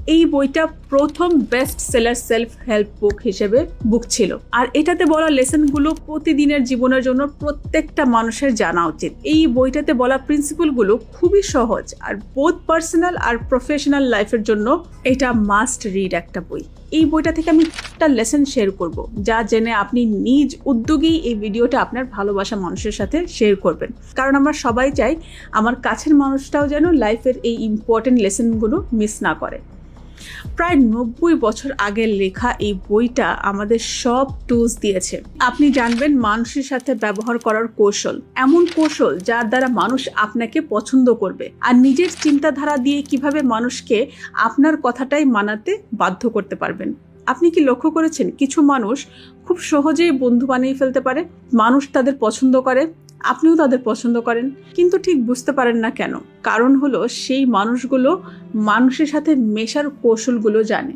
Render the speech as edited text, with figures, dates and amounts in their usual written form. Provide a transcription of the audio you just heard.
এই বইটা প্রথম best seller self help book হিসেবে বুক ছিল, আর এটাতে বলা লেসনগুলো প্রতিদিনের জীবনের জন্য প্রত্যেকটা মানুষের জানা উচিত। এই বইটাতে বলা প্রিন্সিপালগুলো খুবই সহজ, আর বোথ পার্সোনাল আর প্রফেশনাল লাইফের জন্য এটা মাস্ট রিড একটা বই। এই বইটা থেকে আমি একটা লেসন শেয়ার করব, যা জেনে আপনি নিজ উদ্যোগেই এই ভিডিওটা আপনার ভালোবাসা মানুষের সাথে শেয়ার করবেন, কারণ আমরা সবাই চাই আমার কাছের মানুষটাও যেন লাইফের এই ইম্পর্টেন্ট লেসনগুলো মিস না করে। প্রায় 90 বছর আগের লেখা এই বইটা আমাদের সব টুলস দিয়েছে। আপনি জানবেন মানুষের সাথে ব্যবহার করার কৌশল, এমন কৌশল যার দ্বারা মানুষ আপনাকে পছন্দ করবে, আর নিজের চিন্তাধারা দিয়ে কিভাবে মানুষকে আপনার কথাটাই মানাতে বাধ্য করতে পারবেন। আপনি কি লক্ষ্য করেছেন কিছু মানুষ খুব সহজেই বন্ধু বানিয়ে ফেলতে পারে, মানুষ তাদের পছন্দ করে, আপনিও তাদের পছন্দ করেন, কিন্তু ঠিক বুঝতে পারেন না কেন? কারণ হলো সেই মানুষগুলো মানুষের সাথে মেশার কৌশলগুলো জানে।